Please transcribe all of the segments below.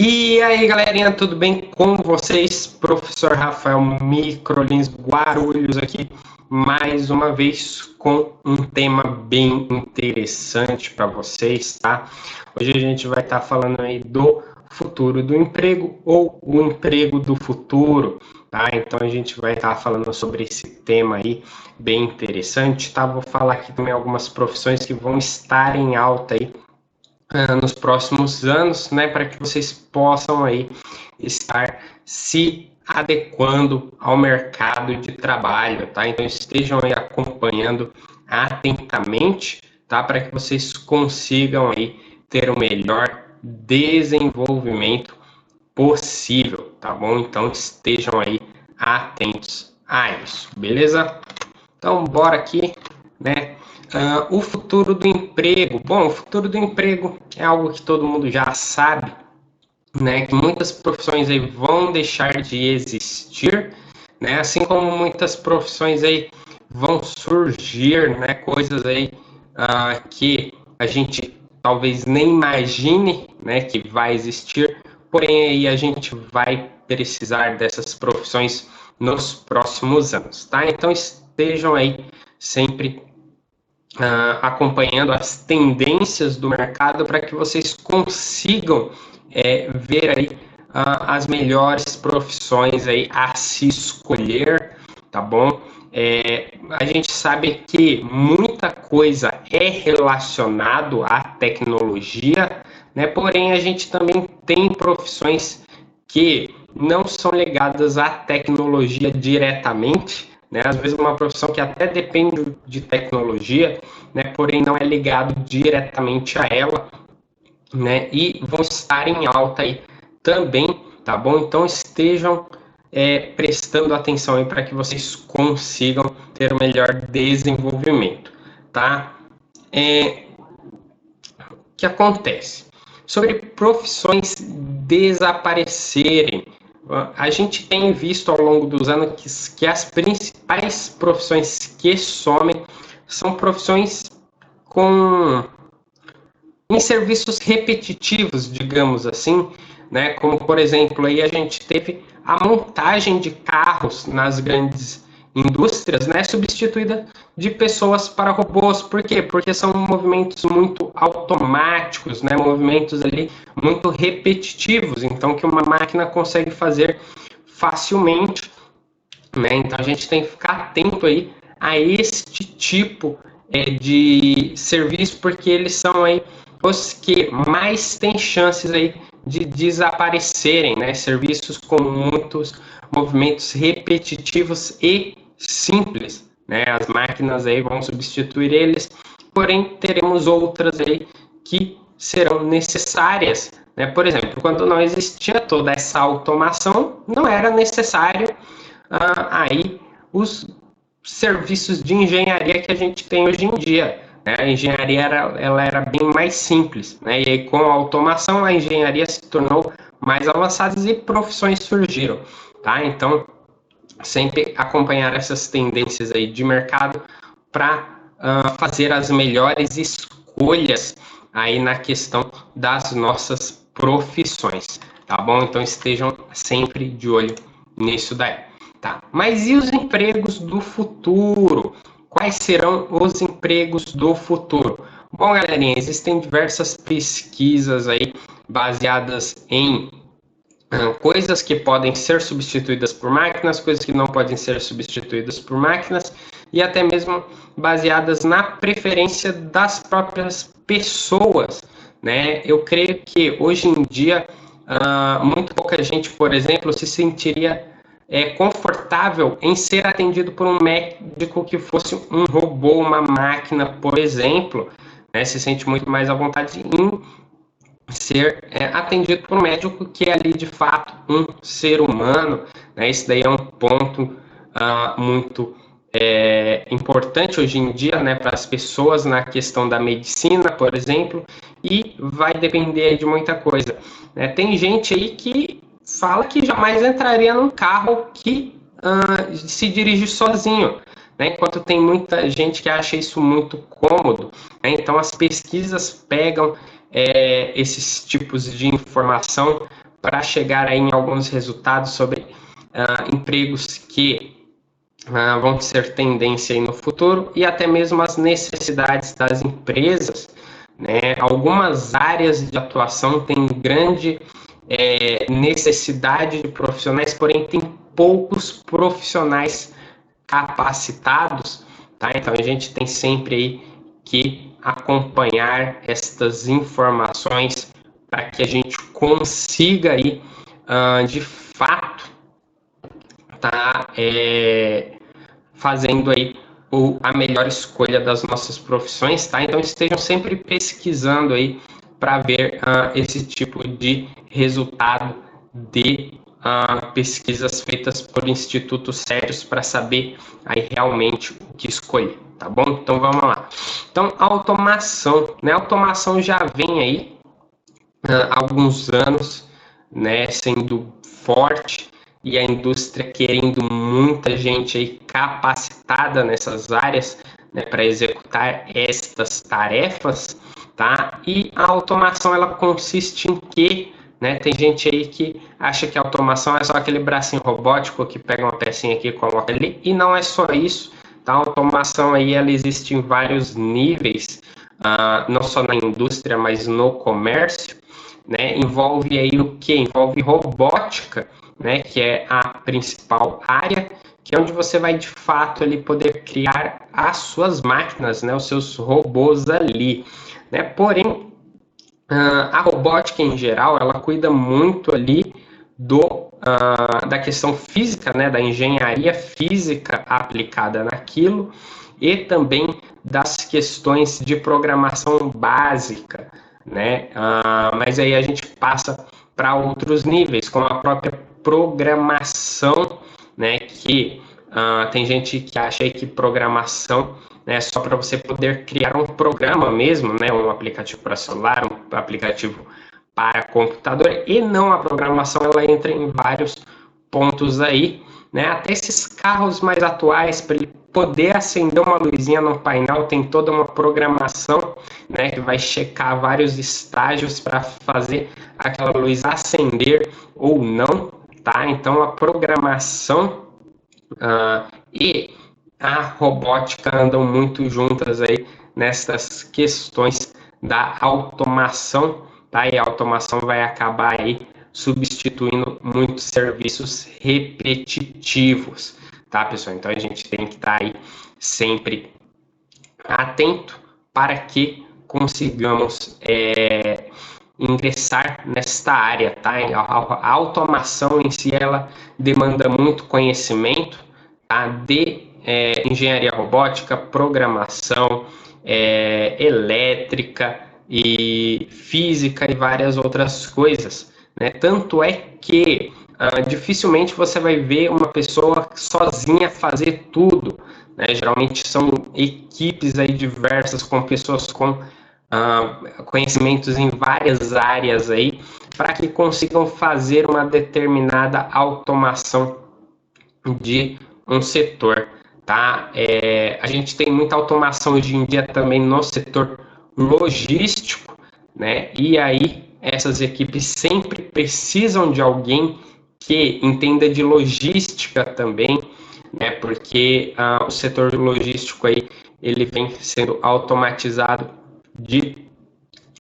E aí, galerinha, tudo bem com vocês? Professor Rafael Microlins Guarulhos aqui, mais uma vez com um tema bem interessante para vocês, tá? Hoje a gente vai estar falando aí do futuro do emprego ou o emprego do futuro, tá? Então a gente vai estar falando sobre esse tema aí, bem interessante, tá? Vou falar aqui também algumas profissões que vão estar em alta aí nos próximos anos, né, para que vocês possam aí estar se adequando ao mercado de trabalho, tá? Então estejam aí acompanhando atentamente, tá? Para que vocês consigam aí ter o melhor desenvolvimento possível, tá bom? Então estejam aí atentos a isso, beleza? Então bora aqui, né? O futuro do emprego. Bom, o futuro do emprego é algo que todo mundo já sabe, né? Que muitas profissões aí vão deixar de existir, né? Assim como muitas profissões aí vão surgir, né? Coisas aí que a gente talvez nem imagine, né? Que vai existir, porém aí a gente vai precisar dessas profissões nos próximos anos, tá? Então estejam aí sempre acompanhando as tendências do mercado para que vocês consigam ver aí as melhores profissões aí a se escolher, tá bom? A gente sabe que muita coisa é relacionado à tecnologia, né? Porém a gente também tem profissões que não são ligadas à tecnologia diretamente, né? Às vezes uma profissão que até depende de tecnologia, né? Porém não é ligado diretamente a ela, né? E vão estar em alta aí também, tá bom? Então estejam prestando atenção aí para que vocês consigam ter o melhor desenvolvimento, tá? O que acontece? Sobre profissões desaparecerem, a gente tem visto ao longo dos anos que as principais profissões que somem são profissões em serviços repetitivos, digamos assim, né? Como por exemplo, aí a gente teve a montagem de carros nas grandes indústrias, né, substituída de pessoas para robôs. Por quê? Porque são movimentos muito automáticos, né, movimentos ali muito repetitivos, então que uma máquina consegue fazer facilmente, né? Então a gente tem que ficar atento aí a este tipo de serviço, porque eles são aí os que mais têm chances aí de desaparecerem, né? Serviços com muitos movimentos repetitivos e simples, né? As máquinas aí vão substituir eles, porém teremos outras aí que serão necessárias, né? Por exemplo, quando não existia toda essa automação, não era necessário aí os serviços de engenharia que a gente tem hoje em dia. Né? A engenharia ela era bem mais simples, né? E aí, com a automação a engenharia se tornou mais avançada e profissões surgiram, tá? Então sempre acompanhar essas tendências aí de mercado para fazer as melhores escolhas aí na questão das nossas profissões, tá bom? Então estejam sempre de olho nisso daí. Tá. Mas e os empregos do futuro? Quais serão os empregos do futuro? Bom, galerinha, existem diversas pesquisas aí baseadas em coisas que podem ser substituídas por máquinas, coisas que não podem ser substituídas por máquinas, e até mesmo baseadas na preferência das próprias pessoas, né? Eu creio que hoje em dia muito pouca gente, por exemplo, se sentiria confortável em ser atendido por um médico que fosse um robô, uma máquina, por exemplo, né? Se sente muito mais à vontade em ser atendido por um médico que é ali de fato um ser humano, né? Isso daí é um ponto muito importante hoje em dia, né, para as pessoas na questão da medicina, por exemplo, e vai depender de muita coisa, né? Tem gente aí que fala que jamais entraria num carro que se dirige sozinho, né? Enquanto tem muita gente que acha isso muito cômodo, né? Então as pesquisas pegam esses tipos de informação para chegar aí em alguns resultados sobre empregos que vão ser tendência aí no futuro e até mesmo as necessidades das empresas, né? Algumas áreas de atuação têm grande necessidade de profissionais, porém tem poucos profissionais capacitados, tá? Então a gente tem sempre aí que acompanhar estas informações para que a gente consiga aí de fato tá fazendo aí a melhor escolha das nossas profissões, tá? Então estejam sempre pesquisando aí para ver esse tipo de resultado de pesquisas feitas por institutos sérios para saber aí realmente o que escolher, tá bom? Então vamos lá. Então automação, né? A automação já vem aí há alguns anos, né, sendo forte e a indústria querendo muita gente aí capacitada nessas áreas, né, para executar estas tarefas, tá? E a automação ela consiste em quê? Né? Tem gente aí que acha que a automação é só aquele bracinho robótico que pega uma pecinha aqui e coloca ali, e não é só isso, tá? A automação aí ela existe em vários níveis, não só na indústria, mas no comércio, né? Envolve aí o que? Envolve robótica, né? Que é a principal área, que é onde você vai de fato ali poder criar as suas máquinas, né? Os seus robôs ali, né? Porém, a robótica em geral, ela cuida muito ali da questão física, né, da engenharia física aplicada naquilo e também das questões de programação básica, né? Mas aí a gente passa para outros níveis, como a própria programação, né, que tem gente que acha que programação né, só para você poder criar um programa mesmo, né, um aplicativo para celular, um aplicativo para computador, e não a programação, ela entra em vários pontos aí, né, até esses carros mais atuais, para ele poder acender uma luzinha no painel, tem toda uma programação, né, que vai checar vários estágios para fazer aquela luz acender ou não, tá? Então a programação e a robótica andam muito juntas aí nessas questões da automação, tá? E a automação vai acabar aí substituindo muitos serviços repetitivos, tá, pessoal? Então a gente tem que estar aí sempre atento para que consigamos ingressar nesta área, tá? A automação em si ela demanda muito conhecimento, tá? De engenharia robótica, programação, elétrica e física e várias outras coisas, né? Tanto é que dificilmente você vai ver uma pessoa sozinha fazer tudo, né? Geralmente são equipes aí diversas com pessoas com conhecimentos em várias áreas aí para que consigam fazer uma determinada automação de um setor, tá? A gente tem muita automação hoje em dia também no setor logístico, né? E aí essas equipes sempre precisam de alguém que entenda de logística também, né? Porque o setor logístico aí ele vem sendo automatizado de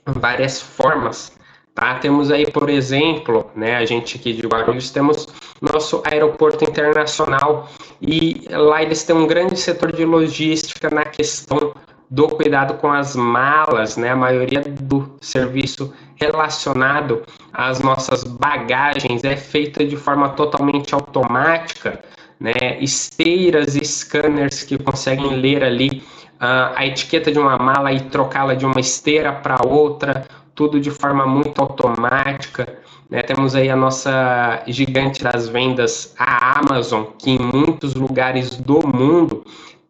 várias formas, tá? Temos aí, por exemplo, né, a gente aqui de Guarulhos temos nosso aeroporto internacional e lá eles têm um grande setor de logística na questão do cuidado com as malas, né? A maioria do serviço relacionado às nossas bagagens é feita de forma totalmente automática, né? Esteiras e scanners que conseguem ler ali a etiqueta de uma mala e trocá-la de uma esteira para outra, tudo de forma muito automática, né? Temos aí a nossa gigante das vendas, a Amazon, que em muitos lugares do mundo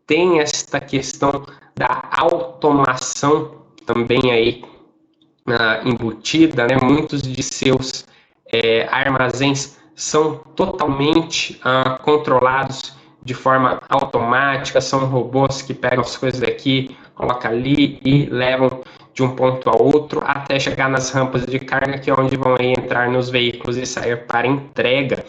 tem esta questão da automação também aí embutida, né? Muitos de seus armazéns são totalmente controlados de forma automática, são robôs que pegam as coisas daqui, colocam ali e levam de um ponto a outro até chegar nas rampas de carga, que é onde vão aí entrar nos veículos e sair para entrega,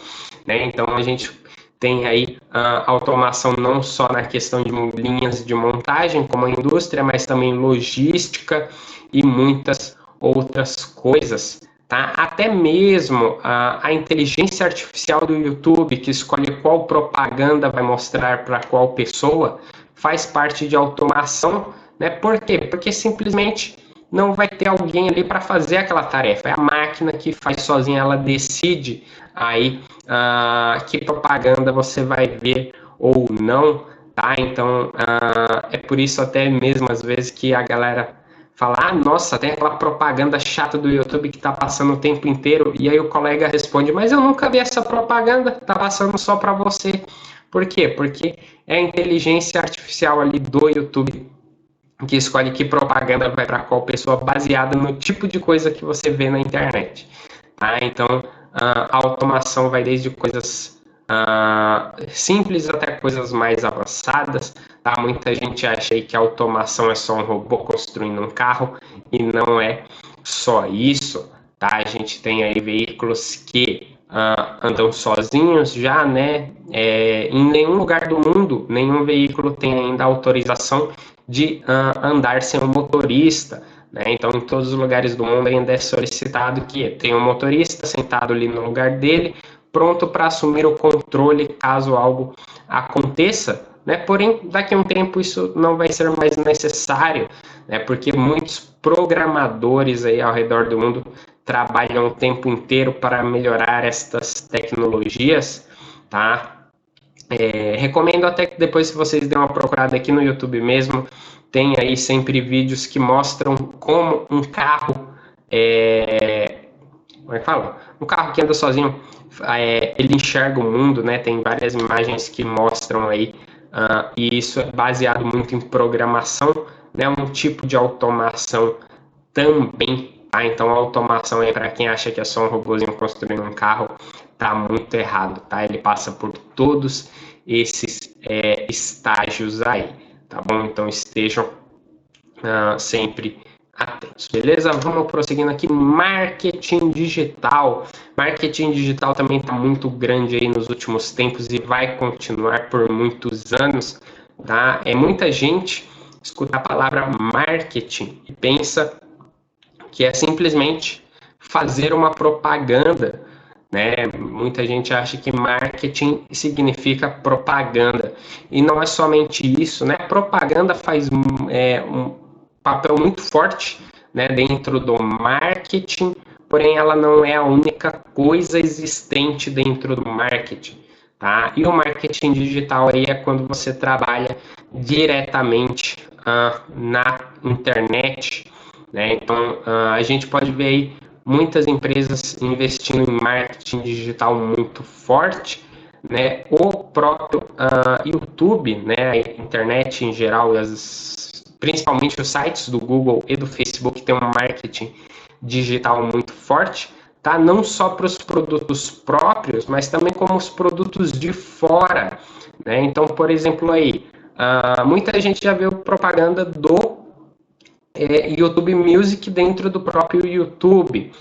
né? Então a gente tem aí a automação não só na questão de linhas de montagem, como a indústria, mas também logística e muitas outras coisas. Tá? Até mesmo a inteligência artificial do YouTube, que escolhe qual propaganda vai mostrar para qual pessoa, faz parte de automação, né? Por quê? Porque simplesmente não vai ter alguém ali para fazer aquela tarefa. É a máquina que faz sozinha, ela decide aí que propaganda você vai ver ou não, tá? Então é por isso até mesmo às vezes que a galera fala, ah, nossa, tem aquela propaganda chata do YouTube que tá passando o tempo inteiro, e aí o colega responde, mas eu nunca vi essa propaganda, tá passando só para você. Por quê? Porque é a inteligência artificial ali do YouTube que escolhe que propaganda vai para qual pessoa, baseada no tipo de coisa que você vê na internet. Tá? Então, a automação vai desde coisas simples até coisas mais avançadas. Tá? Muita gente acha aí que a automação é só um robô construindo um carro, e não é só isso. Tá? A gente tem aí veículos que andam sozinhos já, né? Em nenhum lugar do mundo, nenhum veículo tem ainda autorização de andar sem um motorista, né? Então, em todos os lugares do mundo ainda é solicitado que tenha um motorista sentado ali no lugar dele, pronto para assumir o controle caso algo aconteça, né? Porém, daqui a um tempo isso não vai ser mais necessário, né? Porque muitos programadores aí ao redor do mundo trabalham o tempo inteiro para melhorar estas tecnologias, tá? Recomendo até que depois, se vocês derem uma procurada aqui no YouTube mesmo, tem aí sempre vídeos que mostram como um carro, como é que fala? Um carro que anda sozinho, ele enxerga o mundo, né? Tem várias imagens que mostram aí, e isso é baseado muito em programação, né? Um tipo de automação também, tá? Então a automação aí, para quem acha que é só um robôzinho construindo um carro, tá muito errado, tá? Ele passa por todos esses estágios aí, tá bom? Então estejam sempre atentos, beleza? Vamos prosseguindo aqui, marketing digital. Marketing digital também está muito grande aí nos últimos tempos e vai continuar por muitos anos, tá? Muita gente escuta a palavra marketing e pensa que é simplesmente fazer uma propaganda, né? Muita gente acha que marketing significa propaganda, e não é somente isso, né? Propaganda faz um papel muito forte, né, dentro do marketing, porém ela não é a única coisa existente dentro do marketing, tá? E o marketing digital aí é quando você trabalha diretamente na internet, né? Então a gente pode ver aí muitas empresas investindo em marketing digital muito forte, né? O próprio YouTube, né? A internet em geral, principalmente os sites do Google e do Facebook tem um marketing digital muito forte, tá? Não só para os produtos próprios, mas também como os produtos de fora, né? Então, por exemplo, aí muita gente já viu propaganda do YouTube Music dentro do próprio YouTube.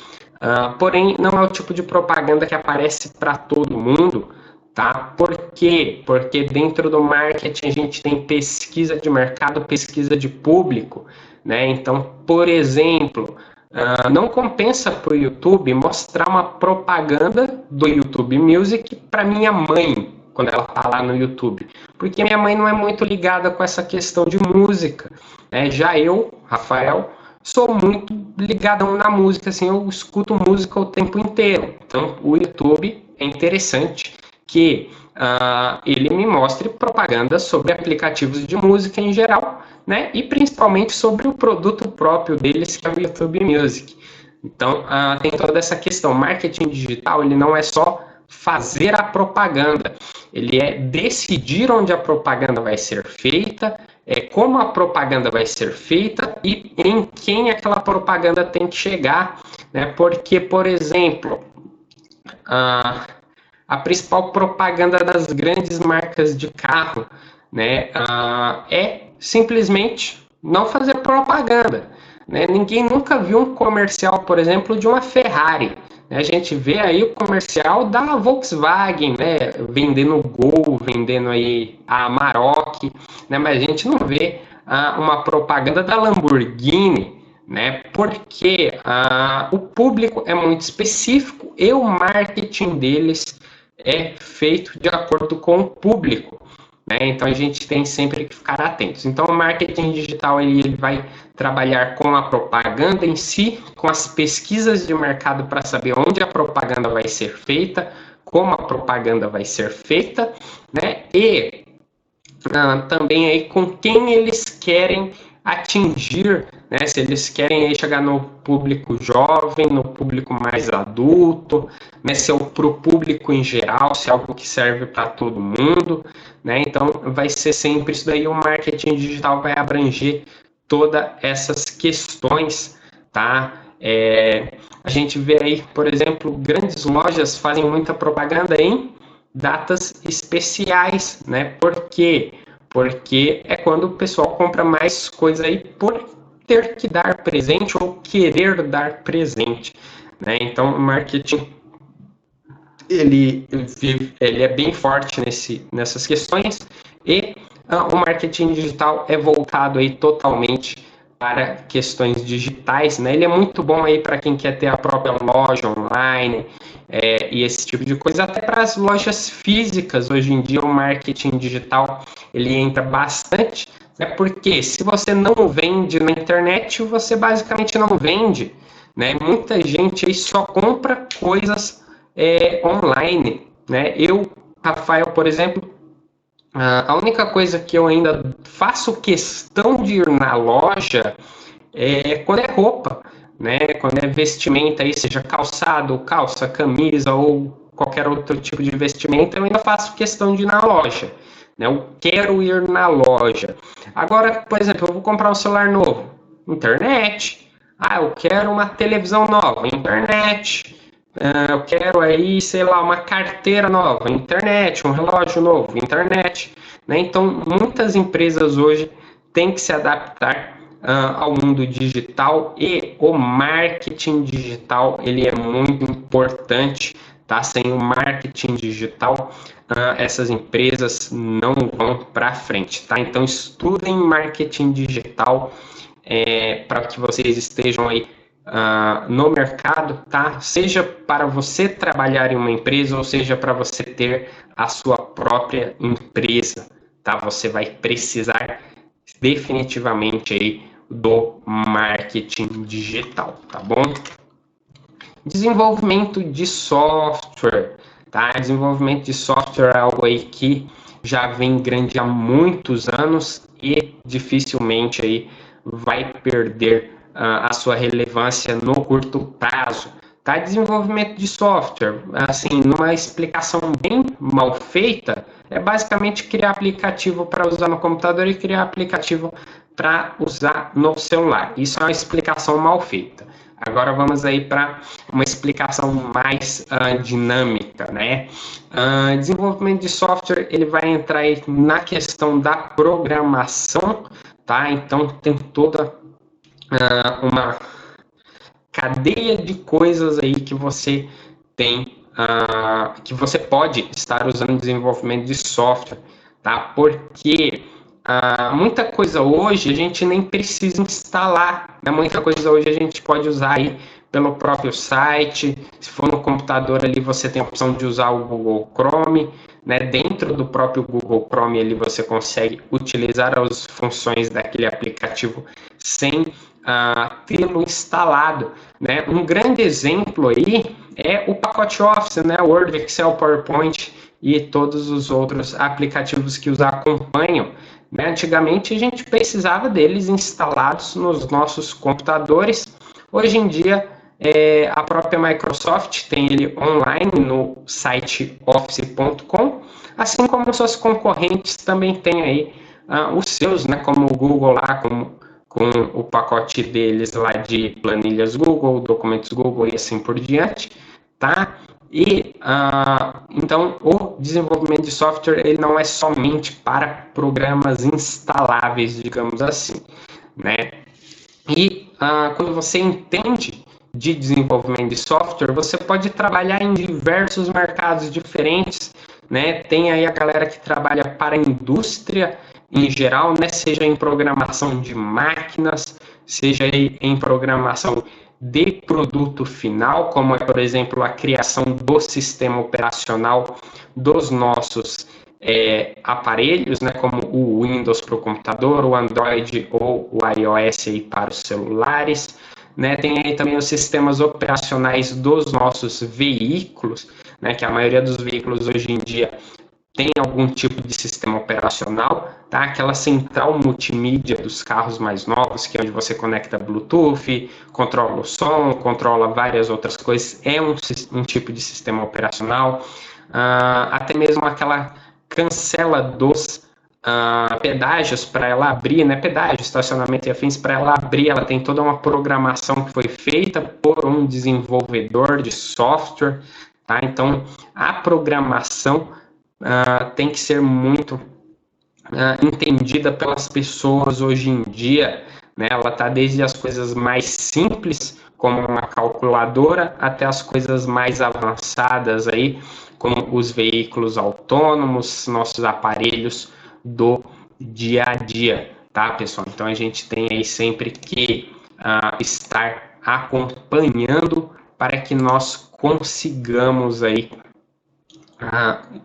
Porém, não é o tipo de propaganda que aparece para todo mundo, tá? Por quê? Porque dentro do marketing a gente tem pesquisa de mercado, pesquisa de público, né? Então, por exemplo, não compensa para o YouTube mostrar uma propaganda do YouTube Music para minha mãe, quando ela está lá no YouTube, porque minha mãe não é muito ligada com essa questão de música, né? Já eu, Rafael, sou muito ligadão na música, assim, eu escuto música o tempo inteiro. Então, o YouTube é interessante que ele me mostre propaganda sobre aplicativos de música em geral, né? E principalmente sobre o produto próprio deles, que é o YouTube Music. Então, tem toda essa questão. Marketing digital, ele não é só fazer a propaganda, ele é decidir onde a propaganda vai ser feita, como a propaganda vai ser feita e em quem aquela propaganda tem que chegar, né? Porque, por exemplo, a principal propaganda das grandes marcas de carro, né, é simplesmente não fazer propaganda, né? Ninguém nunca viu um comercial, por exemplo, de uma Ferrari. A gente vê aí o comercial da Volkswagen, né, vendendo Gol, vendendo aí a Amarok, né, mas a gente não vê uma propaganda da Lamborghini, né, porque o público é muito específico e o marketing deles é feito de acordo com o público. Né? Então a gente tem sempre que ficar atentos. Então o marketing digital ele vai trabalhar com a propaganda em si, com as pesquisas de mercado para saber onde a propaganda vai ser feita, como a propaganda vai ser feita, né? E também aí com quem eles querem atingir, né? Se eles querem aí chegar no público jovem, no público mais adulto, né? Se é para o público em geral, se é algo que serve para todo mundo, né? Então vai ser sempre isso daí, o marketing digital vai abranger todas essas questões, tá? A gente vê aí, por exemplo, grandes lojas fazem muita propaganda em datas especiais, né? Por quê? Porque é quando o pessoal compra mais coisa aí por ter que dar presente ou querer dar presente, né? Então, o marketing ele é bem forte nessas questões e o marketing digital é voltado aí totalmente para questões digitais, né? Ele é muito bom aí para quem quer ter a própria loja online e esse tipo de coisa, até para as lojas físicas. Hoje em dia o marketing digital ele entra bastante, né? Porque se você não vende na internet, você basicamente não vende, né? Muita gente aí só compra coisas online, né? Eu, Rafael, por exemplo, a única coisa que eu ainda faço questão de ir na loja é quando é roupa, né? Quando é vestimenta, aí, seja calçado, calça, camisa ou qualquer outro tipo de vestimenta, eu ainda faço questão de ir na loja. Né? Eu quero ir na loja. Agora, por exemplo, eu vou comprar um celular novo, internet. Eu quero uma televisão nova, internet. Eu quero aí, sei lá, uma carteira nova, internet, um relógio novo, internet. Né? Então, muitas empresas hoje têm que se adaptar ao mundo digital e o marketing digital ele é muito importante, tá? Sem o marketing digital, essas empresas não vão para frente, tá? Então, estudem marketing digital para que vocês estejam aí no mercado, tá? Seja para você trabalhar em uma empresa ou seja para você ter a sua própria empresa, tá? Você vai precisar definitivamente aí do marketing digital, tá bom? Desenvolvimento de software, tá? Desenvolvimento de software é algo aí que já vem grande há muitos anos e dificilmente aí vai perder a sua relevância no curto prazo. Tá? Desenvolvimento de software, assim, numa explicação bem mal feita, é basicamente criar aplicativo para usar no computador e criar aplicativo para usar no celular. Isso é uma explicação mal feita. Agora vamos aí para uma explicação mais dinâmica, né? Desenvolvimento de software, ele vai entrar aí na questão da programação, tá? Então tem toda uma cadeia de coisas aí que você tem, que você pode estar usando desenvolvimento de software, tá? Porque muita coisa hoje a gente nem precisa instalar, né? Muita coisa hoje a gente pode usar aí pelo próprio site. Se for no computador ali, você tem a opção de usar o Google Chrome, né? Dentro do próprio Google Chrome ali você consegue utilizar as funções daquele aplicativo sem tê-lo instalado, né? Um grande exemplo aí é o pacote Office, né? Word, Excel, PowerPoint e todos os outros aplicativos que os acompanham. Né? Antigamente a gente precisava deles instalados nos nossos computadores. Hoje em dia a própria Microsoft tem ele online no site office.com, assim como suas concorrentes também têm aí os seus, né? Como o Google lá, com o pacote deles lá de planilhas Google, documentos Google e assim por diante, tá? E então o desenvolvimento de software ele não é somente para programas instaláveis, digamos assim, né? E quando você entende de desenvolvimento de software, você pode trabalhar em diversos mercados diferentes, né? Tem aí a galera que trabalha para a indústria em geral, né? Seja em programação de máquinas, seja em programação de produto final, como é, por exemplo, a criação do sistema operacional dos nossos aparelhos, né, como o Windows para o computador, o Android ou o iOS aí para os celulares, né, tem aí também os sistemas operacionais dos nossos veículos, né, que a maioria dos veículos hoje em dia tem algum tipo de sistema operacional, tá? Aquela central multimídia dos carros mais novos, que é onde você conecta Bluetooth, controla o som, controla várias outras coisas, é um tipo de sistema operacional. Até mesmo aquela cancela dos pedágios para ela abrir, né? Pedágio, estacionamento e afins, para ela abrir, ela tem toda uma programação que foi feita por um desenvolvedor de software, tá? Então, a programação tem que ser muito entendida pelas pessoas hoje em dia, né? Ela está desde as coisas mais simples, como uma calculadora, até as coisas mais avançadas aí, como os veículos autônomos, nossos aparelhos do dia a dia, tá, pessoal? Então a gente tem aí sempre que estar acompanhando para que nós consigamos aí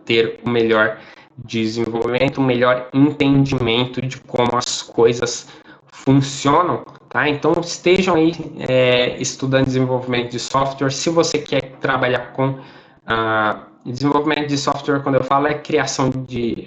ter o melhor desenvolvimento, um melhor entendimento de como as coisas funcionam, tá? Então estejam aí estudando desenvolvimento de software. Se você quer trabalhar com desenvolvimento de software, quando eu falo é criação de,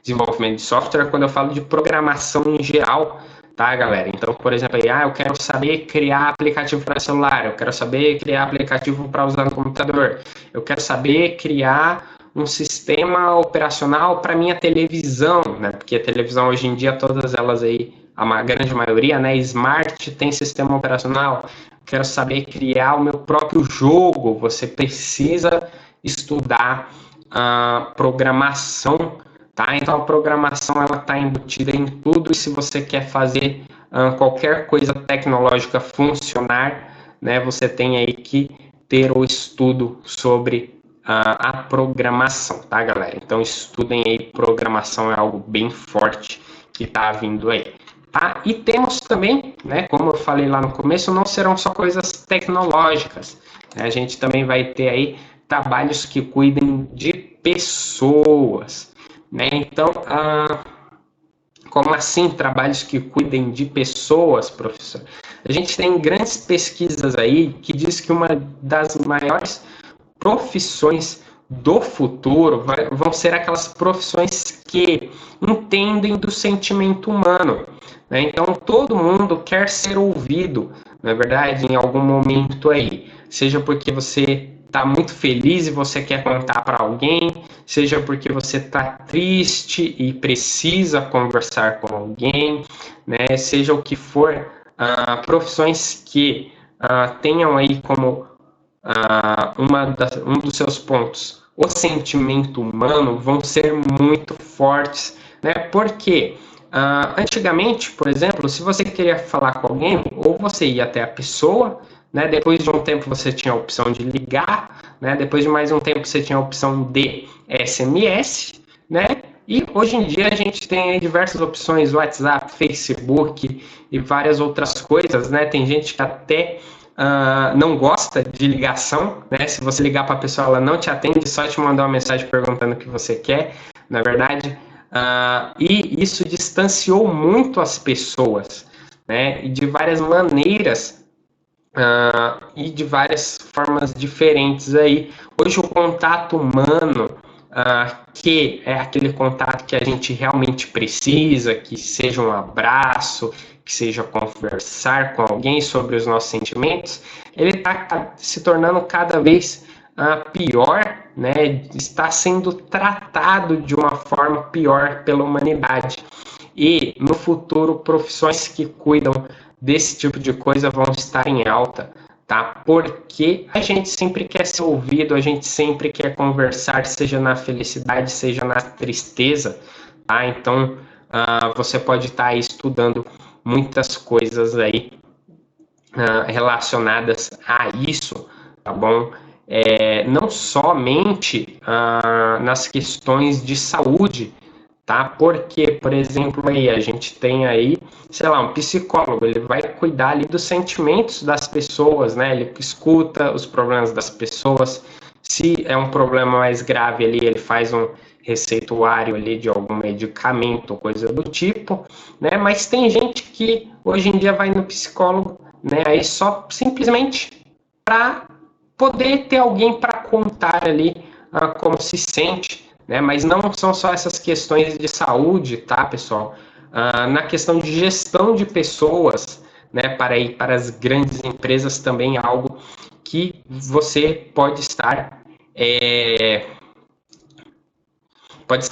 desenvolvimento de software, quando eu falo de programação em geral, tá, galera? Então, por exemplo, aí, eu quero saber criar aplicativo para celular, eu quero saber criar aplicativo para usar no computador, eu quero saber criar um sistema operacional para minha televisão, né? Porque a televisão hoje em dia, todas elas aí, a grande maioria, né? Smart tem sistema operacional. Quero saber criar o meu próprio jogo. Você precisa estudar a programação, tá? Então a programação ela está embutida em tudo, e se você quer fazer qualquer coisa tecnológica funcionar, né? Você tem aí que ter o estudo sobre a programação, tá, galera? Então estudem aí, programação é algo bem forte que está vindo aí. Tá? E temos também, né, como eu falei lá no começo, não serão só coisas tecnológicas, né? A gente também vai ter aí trabalhos que cuidem de pessoas, né? Então, como assim trabalhos que cuidem de pessoas, professor? A gente tem grandes pesquisas aí que diz que uma das maiores profissões do futuro vão ser aquelas profissões que entendem do sentimento humano, né? Então todo mundo quer ser ouvido, na verdade, em algum momento aí, seja porque você está muito feliz e você quer contar para alguém, seja porque você está triste e precisa conversar com alguém, né? Seja o que for, profissões que tenham aí como um dos seus pontos, o sentimento humano, vão ser muito fortes, né? Porque antigamente, por exemplo, se você queria falar com alguém, ou você ia até a pessoa, né? Depois de um tempo você tinha a opção de ligar, né? Depois de mais um tempo você tinha a opção de SMS, né? E hoje em dia a gente tem diversas opções, WhatsApp, Facebook e várias outras coisas, né? Tem gente que até não gosta de ligação, né? Se você ligar para a pessoa, ela não te atende, só te mandar uma mensagem perguntando o que você quer, na verdade. E isso distanciou muito as pessoas, né? E de várias maneiras e de várias formas diferentes aí. Hoje o contato humano, que é aquele contato que a gente realmente precisa, que seja um abraço, que seja conversar com alguém sobre os nossos sentimentos, ele está se tornando cada vez pior, né? Está sendo tratado de uma forma pior pela humanidade. E no futuro, profissões que cuidam desse tipo de coisa vão estar em alta, tá? Porque a gente sempre quer ser ouvido, a gente sempre quer conversar, seja na felicidade, seja na tristeza, tá? Então, você pode estar aí estudando muitas coisas aí relacionadas a isso, tá bom? Não somente nas questões de saúde, tá? Porque, por exemplo, aí a gente tem aí, sei lá, um psicólogo, ele vai cuidar ali dos sentimentos das pessoas, né? Ele escuta os problemas das pessoas. Se é um problema mais grave ali, ele faz um receituário ali de algum medicamento, coisa do tipo, né? Mas tem gente que hoje em dia vai no psicólogo, né? Aí só simplesmente para poder ter alguém para contar ali como se sente, né? Mas não são só essas questões de saúde, tá, pessoal? Na questão de gestão de pessoas, né? Para as grandes empresas também é algo que você pode estar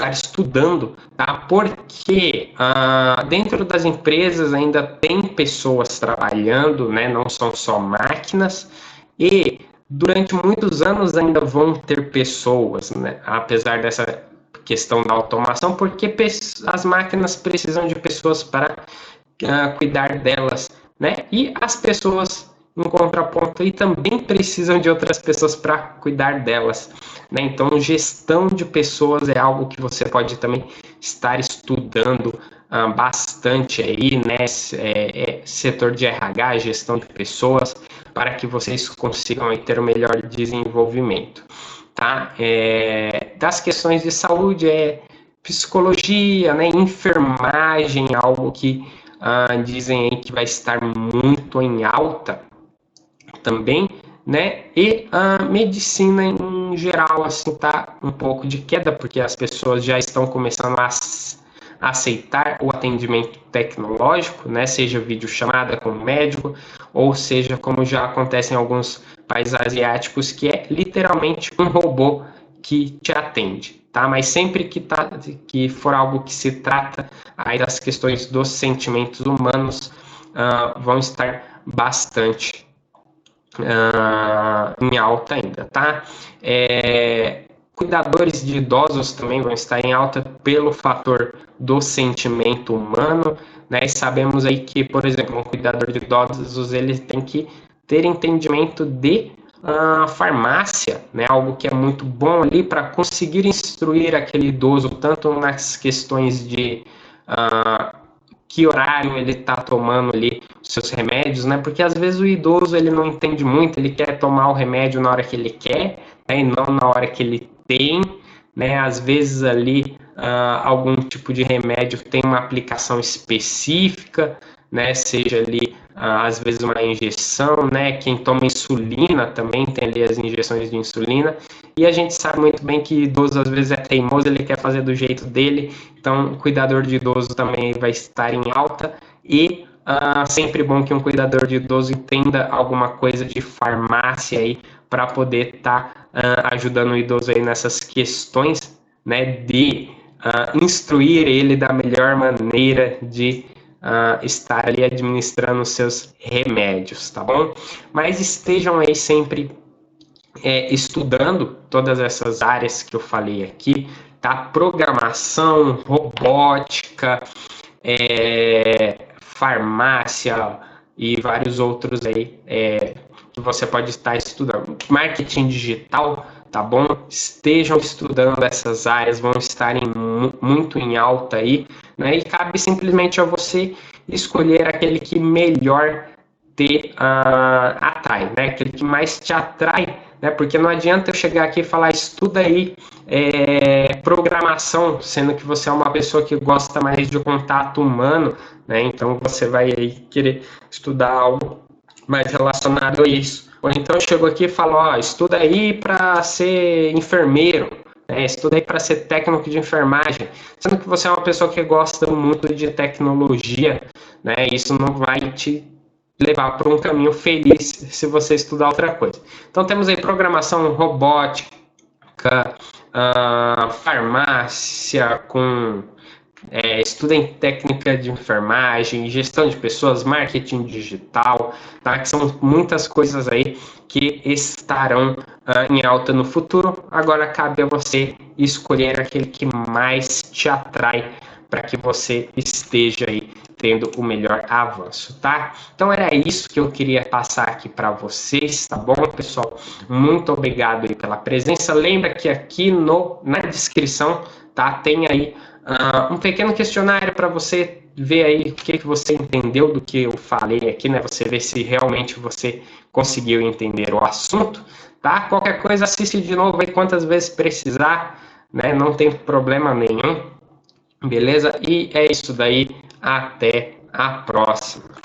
estudando, tá? Porque dentro das empresas ainda tem pessoas trabalhando, né? Não são só máquinas, e durante muitos anos ainda vão ter pessoas, né? Apesar dessa questão da automação, porque as máquinas precisam de pessoas para cuidar delas, né? E as pessoas, em contraponto, aí também precisam de outras pessoas para cuidar delas, né? Então, gestão de pessoas é algo que você pode também estar estudando bastante aí, né? Setor de RH, gestão de pessoas, para que vocês consigam aí ter o melhor desenvolvimento, tá? Das questões de saúde, psicologia, né? Enfermagem, algo que dizem aí que vai estar muito em alta também, né? E a medicina em geral, assim, tá um pouco de queda, porque as pessoas já estão começando a aceitar o atendimento tecnológico, né? Seja videochamada com o médico, ou seja, como já acontece em alguns países asiáticos, que é literalmente um robô que te atende, tá? Mas sempre que for algo que se trata aí das questões dos sentimentos humanos, vão estar bastante em alta ainda, tá? Cuidadores de idosos também vão estar em alta pelo fator do sentimento humano, né? E sabemos aí que, por exemplo, um cuidador de idosos ele tem que ter entendimento de farmácia, né? Algo que é muito bom ali para conseguir instruir aquele idoso tanto nas questões de que horário ele está tomando ali os seus remédios, né? Porque às vezes o idoso ele não entende muito, ele quer tomar o remédio na hora que ele quer, né? E não na hora que ele tem, né? Às vezes ali algum tipo de remédio tem uma aplicação específica, né? Seja ali às vezes uma injeção, né? Quem toma insulina também tem ali as injeções de insulina. E a gente sabe muito bem que idoso às vezes é teimoso, ele quer fazer do jeito dele. Então, o cuidador de idoso também vai estar em alta. E sempre bom que um cuidador de idoso entenda alguma coisa de farmácia aí para poder estar ajudando o idoso aí nessas questões, né? De instruir ele da melhor maneira de estar ali administrando os seus remédios, tá bom? Mas estejam aí sempre estudando todas essas áreas que eu falei aqui, tá? Programação, robótica, farmácia e vários outros aí que você pode estar estudando. Marketing digital, tá bom? Estejam estudando essas áreas, vão estarem muito em alta aí, né? E cabe simplesmente a você escolher aquele que melhor te atrai, né? Aquele que mais te atrai, né? Porque não adianta eu chegar aqui e falar, estuda aí programação, sendo que você é uma pessoa que gosta mais de contato humano, né? Então você vai aí querer estudar algo mais relacionado a isso. Ou então eu chego aqui e falo, estuda aí para ser enfermeiro, estuda aí para ser técnico de enfermagem, sendo que você é uma pessoa que gosta muito de tecnologia, né? Isso não vai te levar para um caminho feliz se você estudar outra coisa. Então temos aí programação, robótica, farmácia com estudo em técnica de enfermagem, gestão de pessoas, marketing digital, tá? Que são muitas coisas aí que estarão em alta no futuro. Agora cabe a você escolher aquele que mais te atrai para que você esteja aí tendo o melhor avanço, tá? Então era isso que eu queria passar aqui para vocês, tá bom, pessoal? Muito obrigado aí pela presença. Lembra que aqui na descrição, tá, tem aí um pequeno questionário para você ver aí o que você entendeu do que eu falei aqui, né? Você ver se realmente você conseguiu entender o assunto, tá? Qualquer coisa, assiste de novo aí quantas vezes precisar, né? Não tem problema nenhum, beleza? E é isso daí, até a próxima.